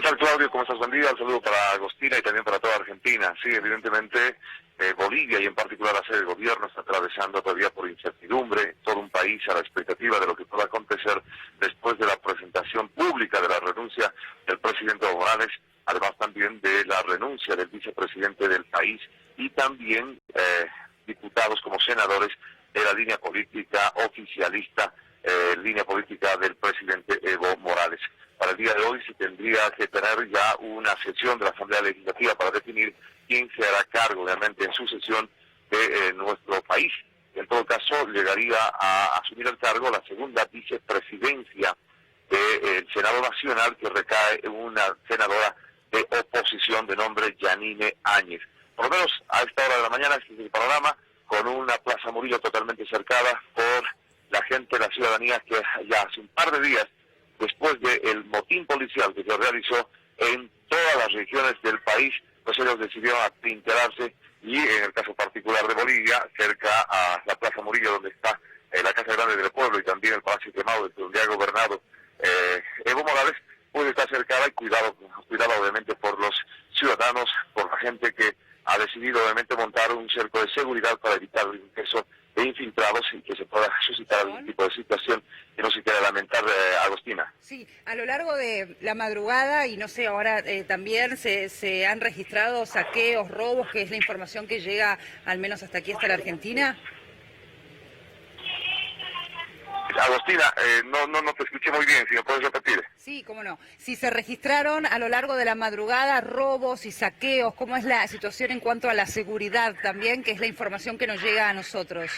tal, Claudio? ¿Cómo estás? Buen día. Un saludo para Agostina y también para toda Argentina. Sí, evidentemente Bolivia y en particular la sede de gobierno está atravesando todavía por incertidumbre, todo un país a la expectativa de lo que pueda acontecer después de la presentación pública de la renuncia del presidente Evo Morales, además también de la renuncia del vicepresidente del país y también diputados como senadores de la línea política oficialista, línea política del presidente Evo Morales. Para el día de hoy se tendría que tener ya una sesión de la Asamblea Legislativa para definir quién se hará cargo realmente en su sesión de nuestro país. En todo caso, llegaría a asumir el cargo la segunda vicepresidencia del Senado Nacional, que recae en una senadora de oposición de nombre Yanine Áñez. Por lo menos a esta hora de la mañana, este es el panorama, con una Plaza Murillo totalmente cercada por la gente, la ciudadanía, que ya hace un par de días, después del motín policial que se realizó en todas las regiones del país, pues ellos decidieron atrincherarse y en el caso particular de Bolivia, cerca a la Plaza Murillo, donde está la Casa Grande del Pueblo y también el Palacio Quemado, donde ha gobernado Evo Morales, pues está cercada y cuidado obviamente por los ciudadanos, por la gente que ha decidido obviamente montar un cerco de seguridad para evitar el ingreso de infiltrados y que se pueda suscitar algún tipo de situación que no se quiera lamentar, Agostina. Sí, a lo largo de la madrugada y no sé, ahora también se han registrado saqueos, robos, que es la información que llega al menos hasta aquí, hasta la Argentina. Agostina, no te escuché muy bien, si me puedes repetir. Sí, cómo no. Si se registraron a lo largo de la madrugada robos y saqueos, ¿cómo es la situación en cuanto a la seguridad también, que es la información que nos llega a nosotros?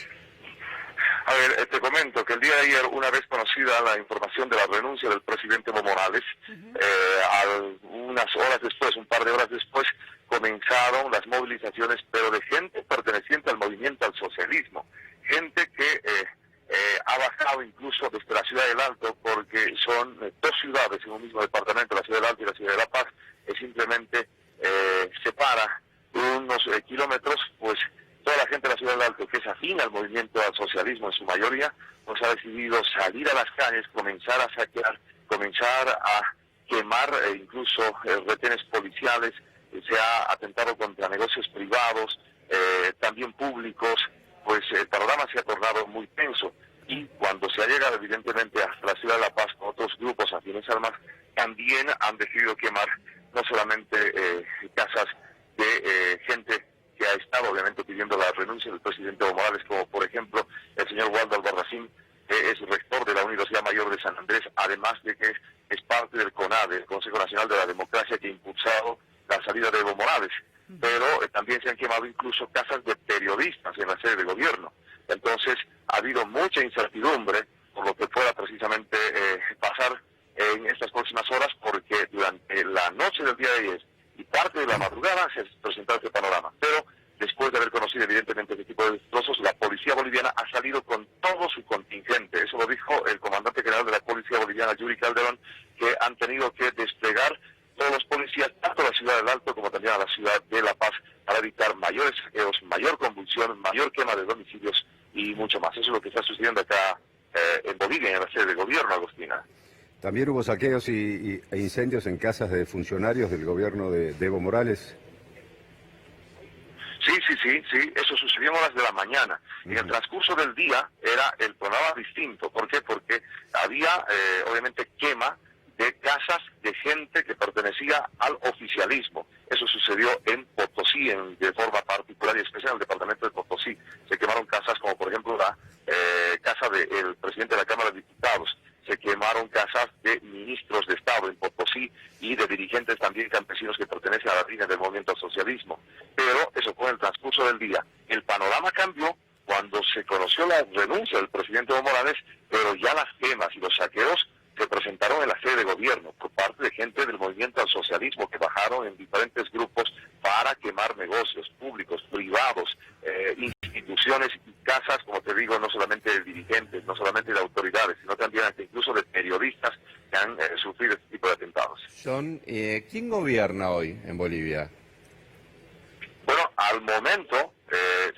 A ver, te comento que el día de ayer, una vez conocida la información de la renuncia del presidente Evo Morales, unas horas después, un par de horas después, comenzaron las movilizaciones, pero de gente perteneciente al movimiento al socialismo, gente que ha bajado incluso desde la ciudad del Alto, porque son dos ciudades en un mismo departamento, la ciudad del Alto y la ciudad de La Paz, que simplemente separa unos kilómetros, pues toda la gente de la ciudad del Alto, que es afín al movimiento al socialismo en su mayoría, pues ha decidido salir a las calles, comenzar a saquear, comenzar a quemar incluso retenes policiales, se ha atentado contra negocios privados, también públicos, pues el panorama se ha tornado muy tenso. Y cuando se ha llegado evidentemente hasta la ciudad de La Paz con otros grupos afines al MAS, también han decidido quemar no solamente casas de gente que ha estado obviamente pidiendo la renuncia del presidente Evo Morales, como por ejemplo el señor Waldo Albarracín, que es rector de la Universidad Mayor de San Andrés, además de que es parte del CONADE, el Consejo Nacional de la Democracia, que ha impulsado la salida de Evo Morales. Pero también se han quemado incluso casas de periodistas en la sede de gobierno. Entonces ha habido mucha incertidumbre por lo que pueda precisamente pasar en estas próximas horas, porque durante la noche del día de ayer y parte de la madrugada se presentó este panorama. Pero después de haber conocido evidentemente este tipo de destrozos, la policía boliviana ha salido con todo su contingente. Eso lo dijo el comandante general de la policía boliviana, Yuri Calderón, que han tenido que desplegar todos los policías, tanto a la ciudad del Alto como también a la ciudad de La Paz, para evitar mayores saqueos, mayor convulsión, mayor quema de domicilios y mucho más. Eso es lo que está sucediendo acá en Bolivia, en la sede de gobierno, Agostina. También hubo saqueos e incendios en casas de funcionarios del gobierno de Evo Morales. Sí, eso sucedió en horas de la mañana. En el transcurso del día era el panorama distinto. ¿Por qué? Porque había, obviamente, quema de casas de gente que pertenecía al oficialismo. Eso sucedió en Potosí, de forma particular y especial en el departamento de Potosí. Se quemaron casas como, por ejemplo, la casa del presidente de la Cámara de Diputados. Se quemaron casas de ministros de Estado en Potosí y de dirigentes también campesinos que pertenecen a la línea del movimiento al socialismo. Pero eso fue en el transcurso del día. El panorama cambió cuando se conoció la renuncia del presidente Evo Morales, pero ya las quemas y los saqueos se presentaron en la sede de gobierno por parte de gente del movimiento al socialismo que bajaron en diferentes grupos para quemar negocios públicos, privados, instituciones y casas, como te digo, no solamente de dirigentes, no solamente de autoridades, sino también incluso de periodistas que han sufrido este tipo de atentados. ¿Quién gobierna hoy en Bolivia? Bueno, al momento,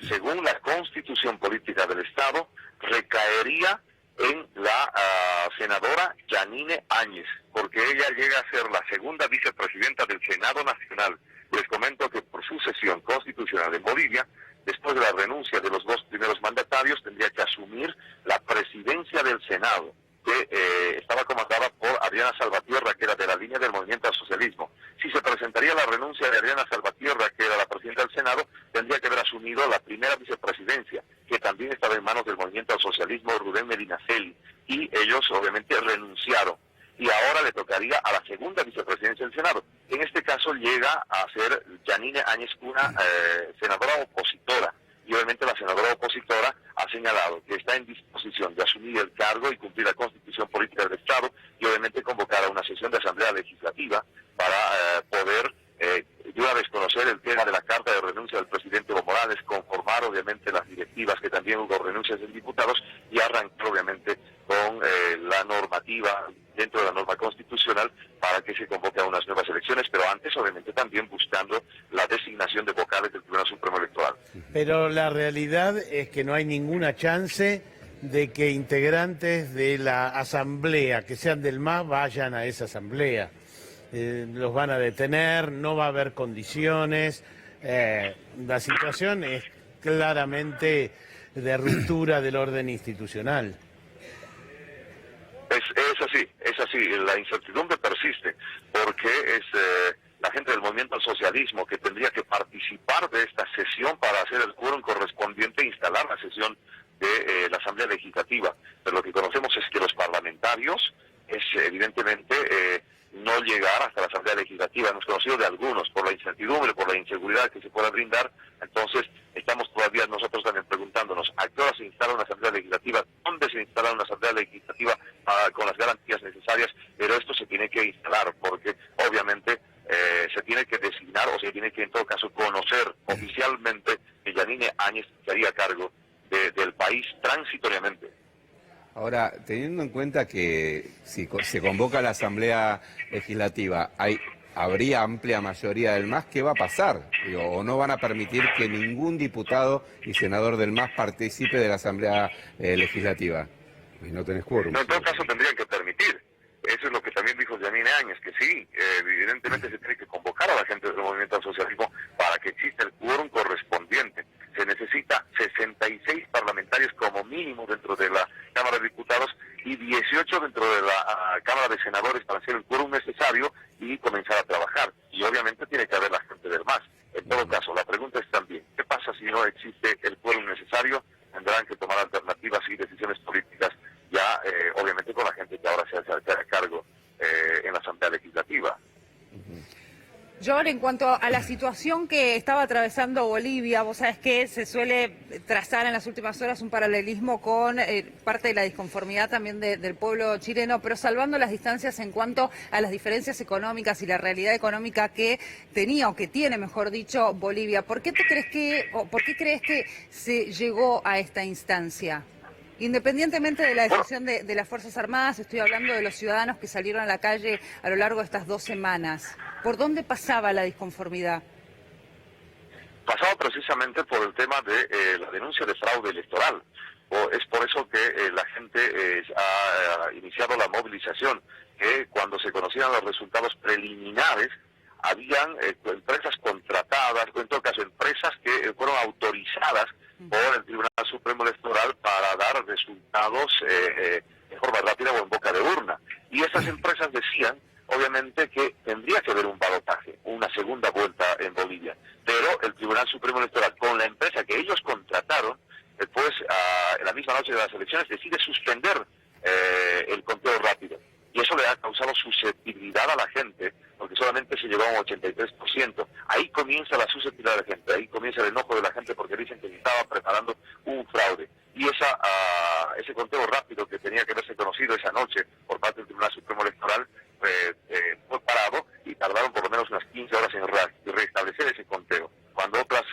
según la constitución política del Estado, recaería en la la senadora Yanine Áñez, porque ella llega a ser la segunda vicepresidenta del Senado Nacional. Les comento que por sucesión constitucional en Bolivia, después de la renuncia de los dos primeros mandatarios, tendría que asumir la presidencia del Senado, que estaba comandada por Adriana Salvatierra, que era de la línea del movimiento al socialismo. Si se presentaría la renuncia de Adriana Salvatierra, que era la presidenta del Senado, tendría que haber asumido la primera vicepresidencia, que también estaba en manos del movimiento al socialismo, Rubén Medinaceli, y ellos obviamente renunciaron. Y ahora le tocaría a la segunda vicepresidencia del Senado. En este caso llega a ser Yanine Áñez una senadora opositora. Y obviamente la senadora opositora ha señalado que está en disposición de asumir el cargo y cumplir la Constitución Política del Estado y obviamente convocar a una sesión de Asamblea Legislativa para poder, de una vez conocer el tema de la carta de renuncia del presidente Evo Morales, conformar obviamente las directivas, que también hubo renuncias de diputados, y arrancar obviamente con la normativa dentro de la norma constitucional para que se convoque a unas nuevas elecciones, pero antes obviamente también buscando la designación de vocales del Tribunal Supremo Electoral. Pero la realidad es que no hay ninguna chance de que integrantes de la asamblea, que sean del MAS, vayan a esa asamblea. Los van a detener, no va a haber condiciones. La situación es claramente de ruptura del orden institucional. Es así, la incertidumbre persiste, porque es la gente del movimiento al socialismo que tendría que participar de esta sesión para hacer el quórum correspondiente e instalar la sesión de la Asamblea Legislativa. Pero lo que conocemos es que los parlamentarios es evidentemente no llegar hasta la Asamblea Legislativa. Hemos conocido de algunos por la incertidumbre, por la inseguridad que se pueda brindar. Entonces estamos todavía nosotros también preguntándonos a qué hora se instala una Asamblea Legislativa, dónde se instala una Asamblea Legislativa con las garantías necesarias, pero esto se tiene que instalar porque obviamente se tiene que designar o se tiene que en todo caso conocer oficialmente que Yanine Áñez estaría a cargo del país transitoriamente. Ahora, teniendo en cuenta que si se convoca la Asamblea Legislativa, habría amplia mayoría del MAS, ¿qué va a pasar? ¿O no van a permitir que ningún diputado y senador del MAS participe de la Asamblea Legislativa? Y no tenés quórum. No, en todo caso tendrían que permitir. Eso es lo que también dijo Yanine Áñez, que sí, evidentemente se tiene que convocar a la gente del movimiento al socialismo para que exista el quórum correspondiente. Se necesita 66 parlamentarios como mínimo dentro de la Cámara de Diputados y 18 dentro de la Cámara de Senadores para hacer el quórum necesario y comenzar a trabajar. Y obviamente tiene que haber la gente del MAS. En todo caso, la pregunta es también, ¿qué pasa si no existe el quórum necesario? Tendrán que tomar alternativas y decisiones políticas ya obviamente con la gente que ahora se hace a cargo en la Asamblea Legislativa. John, en cuanto a la situación que estaba atravesando Bolivia, vos sabés que se suele trazar en las últimas horas un paralelismo con parte de la disconformidad también del pueblo chileno, pero salvando las distancias en cuanto a las diferencias económicas y la realidad económica que tenía o que tiene, mejor dicho, Bolivia. ¿Por qué crees que se llegó a esta instancia? Independientemente de la decisión de las Fuerzas Armadas, estoy hablando de los ciudadanos que salieron a la calle a lo largo de estas 2 semanas. ¿Por dónde pasaba la disconformidad? Pasaba precisamente por el tema de la denuncia de fraude electoral. Es por eso que la gente ha iniciado la movilización, que cuando se conocían los resultados preliminares, habían empresas contratadas, o en todo caso empresas que fueron autorizadas por el Tribunal Supremo Electoral para dar resultados de forma rápida o en boca de urna. Y esas empresas decían, obviamente, que tendría que haber un balotaje, una segunda vuelta en Bolivia. Pero el Tribunal Supremo Electoral, con la empresa que ellos contrataron, después, en la misma noche de las elecciones, decide suspender el conteo rápido. Y eso le ha causado susceptibilidad a la gente, porque solamente se llegó a un 83%. Ahí comienza la susceptibilidad de la gente, ahí comienza el enojo de la gente porque dicen que se estaba preparando un fraude. Y ese conteo rápido que tenía que haberse conocido esa noche por parte del Tribunal Supremo Electoral fue parado y tardaron por lo menos unas 15 horas en restablecer ese conteo. Cuando otras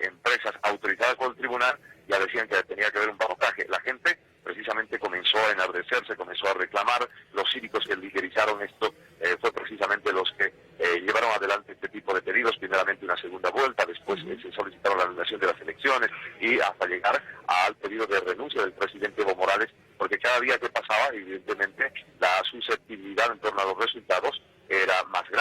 empresas autorizadas por el tribunal ya decían que tenía que haber un balotaje. La gente precisamente comenzó a enardecerse, comenzó a reclamar. Los cívicos que liderizaron esto fue precisamente los que llevaron adelante este tipo de pedidos, primeramente una segunda vuelta, después se solicitaron la anulación de las elecciones y hasta llegar al pedido de renuncia del presidente Evo Morales, porque cada día que pasaba, evidentemente,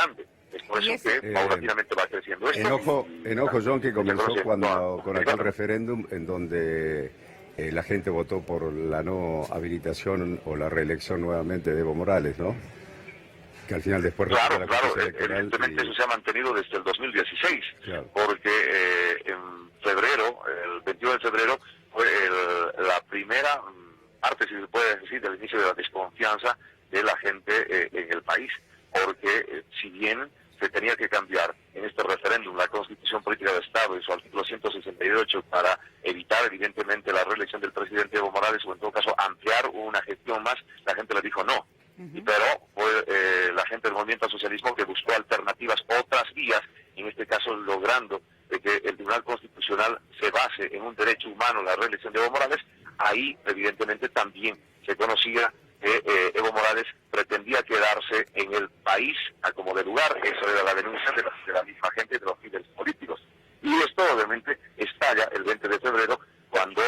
adelante. Es por eso que paulatinamente va creciendo esto. Enojo, John, que comenzó con aquel referéndum en donde la gente votó por la no habilitación o la reelección nuevamente de Evo Morales, ¿no? Que al final después... Claro, evidentemente eso se ha mantenido desde el 2016, porque en febrero, el 21 de febrero, fue la primera parte, si se puede decir, del inicio de la desconfianza de la gente en el país, porque si bien se tenía que cambiar en este referéndum la Constitución Política de Estado y su artículo 168 para evitar evidentemente la reelección del presidente Evo Morales, o en todo caso ampliar una gestión más, la gente le dijo no. Pero fue la gente del movimiento al socialismo que buscó alternativas, otras vías, en este caso logrando de que el Tribunal Constitucional se base en un derecho humano, la reelección de Evo Morales. Ahí evidentemente también se conocía que Evo Morales pretendía quedarse en el país a como de lugar. Eso era la denuncia de la misma gente, de los líderes políticos. Y esto obviamente estalla el 20 de febrero cuando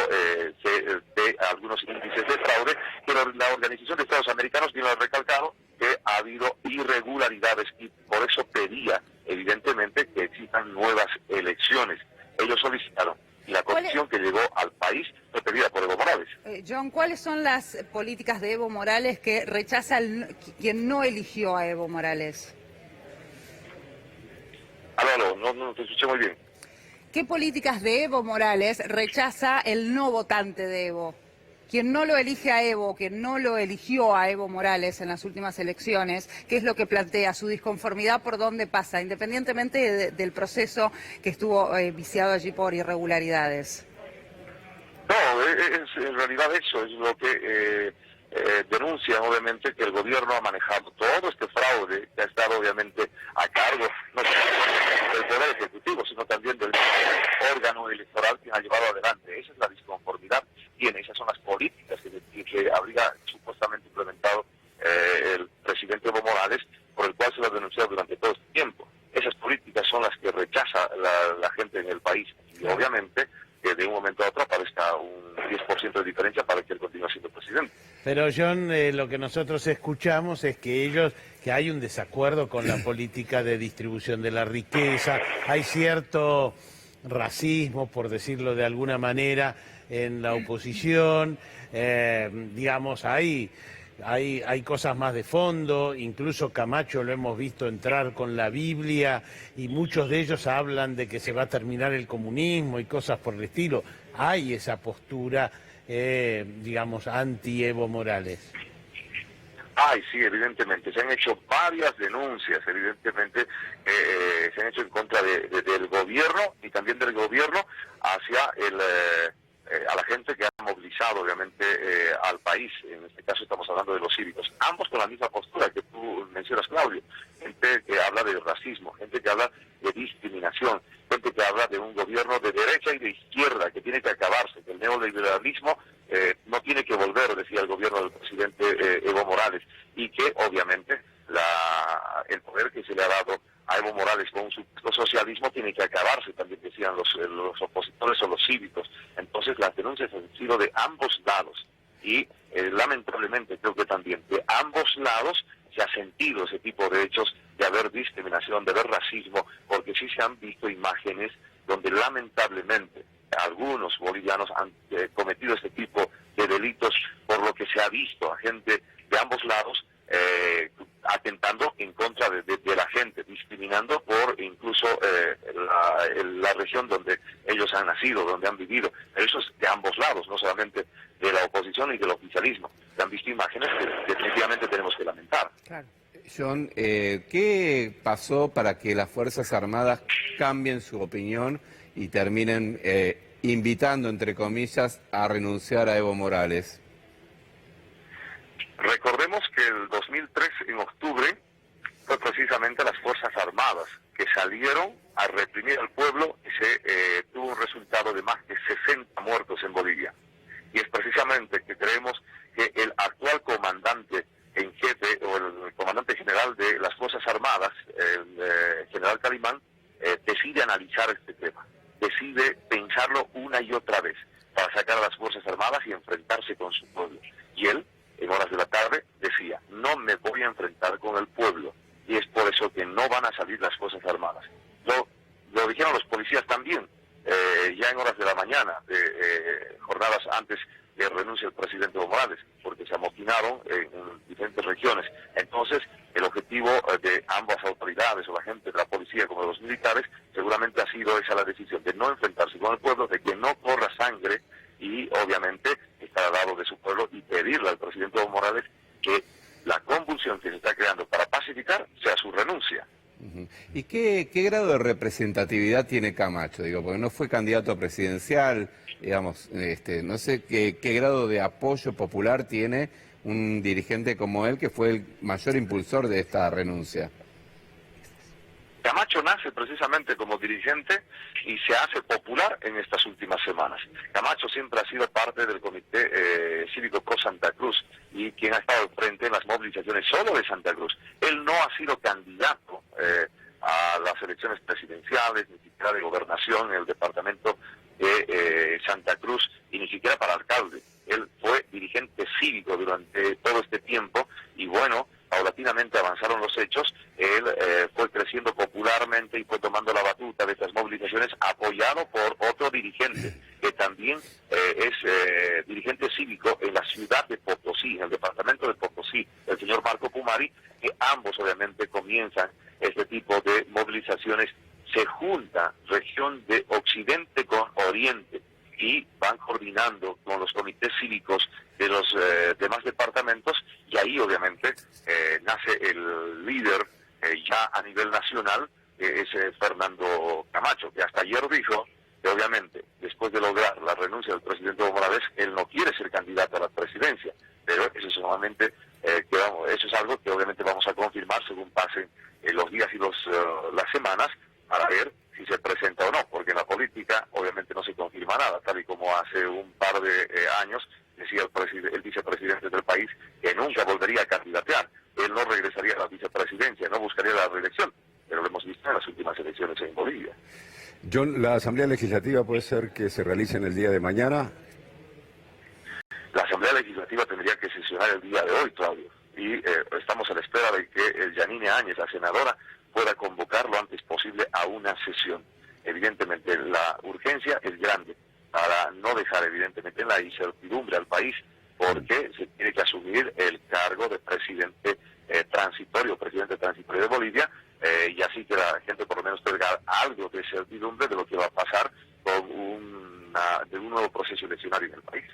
se ve algunos índices de fraude, que la Organización de Estados Americanos tiene recalcado que ha habido irregularidades y por eso pedía evidentemente que existan nuevas elecciones. Ellos solicitaron, y la condición que llegó al país fue pedida por Evo Morales. John, ¿cuáles son las políticas de Evo Morales que rechaza quien no eligió a Evo Morales? No te escuché muy bien. ¿Qué políticas de Evo Morales rechaza el no votante de Evo? Quien no lo elige a Evo, quien no lo eligió a Evo Morales en las últimas elecciones, ¿qué es lo que plantea? Su disconformidad por dónde pasa, independientemente del proceso que estuvo viciado allí por irregularidades. No, en realidad eso es lo que denuncia, obviamente, que el gobierno ha manejado todo este fraude que ha estado obviamente a cargo no solo del Poder Ejecutivo, sino también del órgano electoral que ha llevado adelante. Esa es la disconformidad que tiene, esas son las políticas que habría supuestamente implementado el presidente Evo Morales, por el cual se lo ha denunciado durante todo este tiempo. Esas políticas son las que rechaza la gente en el país, y obviamente que de un momento a otro aparezca un 10% de diferencia para que él continúe siendo presidente. Pero John, lo que nosotros escuchamos es que hay un desacuerdo con la política de distribución de la riqueza, hay cierto racismo, por decirlo de alguna manera, en la oposición, digamos, hay cosas más de fondo, incluso Camacho lo hemos visto entrar con la Biblia y muchos de ellos hablan de que se va a terminar el comunismo y cosas por el estilo. Hay esa postura, digamos, anti-Evo Morales. Ay, sí, evidentemente. Se han hecho varias denuncias, evidentemente, se han hecho en contra del gobierno y también del gobierno hacia a la gente que ha movilizado, obviamente, al país. En este caso estamos hablando de los cívicos. Ambos con la misma postura que tú mencionas, Claudio. Gente que habla de racismo, gente que habla de discriminación, gente que habla de un gobierno de derecha y de izquierda que tiene que acabarse, que el neoliberalismo no tiene que volver, decía el gobierno del presidente Evo Morales, y que obviamente el poder que se le ha dado a Evo Morales con un supuesto socialismo tiene que acabarse, también decían los opositores o los cívicos. Entonces las denuncias han sido de ambos lados y lamentablemente creo que también de ambos lados se ha sentido ese tipo de hechos de haber discriminación, de haber racismo, porque sí se han visto imágenes donde lamentablemente algunos bolivianos han cometido este tipo de delitos, por lo que se ha visto a gente de ambos lados atentando en contra de la gente, discriminando por incluso la región donde ellos han nacido, donde han vivido. Pero eso es de ambos lados, no solamente de la oposición y del oficialismo. Se han visto imágenes que definitivamente tenemos que lamentar. Claro. John, ¿qué pasó para que las Fuerzas Armadas cambien su opinión y terminen invitando, entre comillas, a renunciar a Evo Morales? Recordemos que el 2003, en octubre, fue precisamente las Fuerzas Armadas que salieron a reprimir al pueblo y se tuvo un resultado de más de 60 muertos en Bolivia. Y es precisamente que creemos que el actual comandante en jefe o el comandante general de las Fuerzas Armadas, el general Calimán, decide analizar este tema, decide pensarlo una y otra vez para sacar a las Fuerzas Armadas y enfrentarse con su pueblo. Y él, en horas de la tarde, decía, no me voy a enfrentar con el pueblo, y es por eso que no no van a salir las Fuerzas Armadas. Lo dijeron los policías también, ya en horas de la mañana, jornadas antes que renuncie el presidente Evo Morales, porque se amotinaron en diferentes regiones. Entonces, el objetivo de ambas autoridades, o la gente de la policía como de los militares, seguramente ha sido esa la decisión, de no enfrentarse con el pueblo, de que no corra sangre y obviamente estar al lado de su pueblo y pedirle al presidente Evo Morales que la convulsión que se está creando para pacificar sea su renuncia. ¿Y qué grado de representatividad tiene Camacho? Digo, porque no fue candidato presidencial, digamos, no sé qué grado de apoyo popular tiene un dirigente como él, que fue el mayor impulsor de esta renuncia. Camacho nace precisamente como dirigente y se hace popular en estas últimas semanas. Camacho siempre ha sido parte del Comité Cívico Pro Santa Cruz y quien ha estado al frente en las movilizaciones solo de Santa Cruz. Él no ha sido candidato a las elecciones presidenciales, ni siquiera de gobernación en el departamento de Santa Cruz y ni siquiera para alcalde. Él fue dirigente cívico durante todo este tiempo y bueno, paulatinamente avanzaron los hechos, él fue creciendo popularmente y fue tomando la batuta de estas movilizaciones apoyado por otro dirigente que también es dirigente cívico en la ciudad de Potosí, en el departamento de Potosí, el señor Marco Pumari, que ambos obviamente comienzan este tipo de movilizaciones. Se junta región de Occidente con Oriente y van coordinando con los comités cívicos de los demás departamentos y ahí obviamente nace el líder ya a nivel nacional, que es Fernando Camacho, que hasta ayer dijo que obviamente después de lograr la renuncia del presidente Evo Morales, él no quiere ser candidato a la presidencia, pero eso es solamente eso es algo que obviamente vamos a confirmar según pasen los días y las semamas para ver si se presenta o no, porque en la política obviamente no se confirma nada, tal y como hace un par de años decía el vicepresidente del país que nunca volvería a candidatear, él no regresaría a la vicepresidencia, no buscaría la reelección, pero lo hemos visto en las últimas elecciones en Bolivia. John, ¿la Asamblea Legislativa puede ser que se realice en el día de mañana? La Asamblea Legislativa tendría que sesionar el día de hoy, Claudio, y estamos a la espera de que Yanine Áñez, la senadora, pueda convocar lo antes posible a una sesión. Evidentemente la urgencia es grande para no dejar evidentemente en la incertidumbre al país, porque se tiene que asumir el cargo de presidente transitorio de Bolivia, y así que la gente por lo menos tenga algo de certidumbre de lo que va a pasar con un nuevo proceso eleccionario en el país.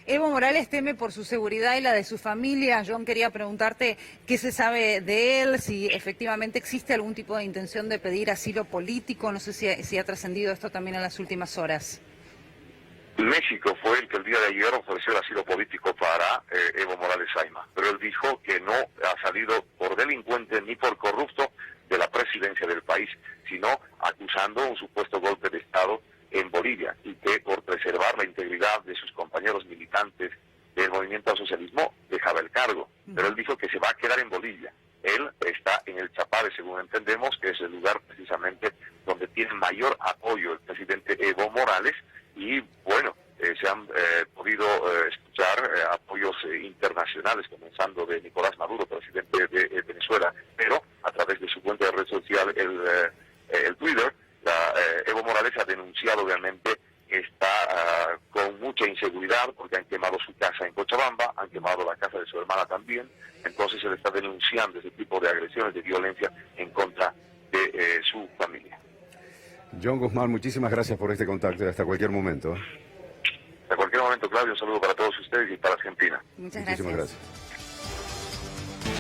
Evo Morales teme por su seguridad y la de su familia. John, quería preguntarte qué se sabe de él, si efectivamente existe algún tipo de intención de pedir asilo político. No sé si ha trascendido esto también en las últimas horas. México fue el que el día de ayer ofreció el asilo político para Evo Morales Ayma, pero él dijo que no ha salido por delincuente ni por corrupto de la presidencia del país, sino acusando un supuesto golpe de Estado en Bolivia y que por preservar la integridad de sus compañeros militantes del movimiento al socialismo dejaba el cargo, pero él dijo que se va a quedar en Bolivia. Él está en el Chapare, según entendemos, que es el lugar precisamente donde tiene mayor apoyo el presidente Evo Morales y bueno, se han podido escuchar apoyos internacionales, comenzando de Nicolás Maduro, presidente de Venezuela, pero a través de su cuenta de red social, el Twitter, Evo Morales ha denunciado obviamente que está con mucha inseguridad porque han quemado su casa en Cochabamba, han quemado la casa de su hermana también, entonces él está denunciando ese tipo de agresiones, de violencia en contra de su familia. John Guzmán, muchísimas gracias por este contacto y hasta cualquier momento. Hasta cualquier momento, Claudio, un saludo para todos ustedes y para Argentina. Muchísimas gracias.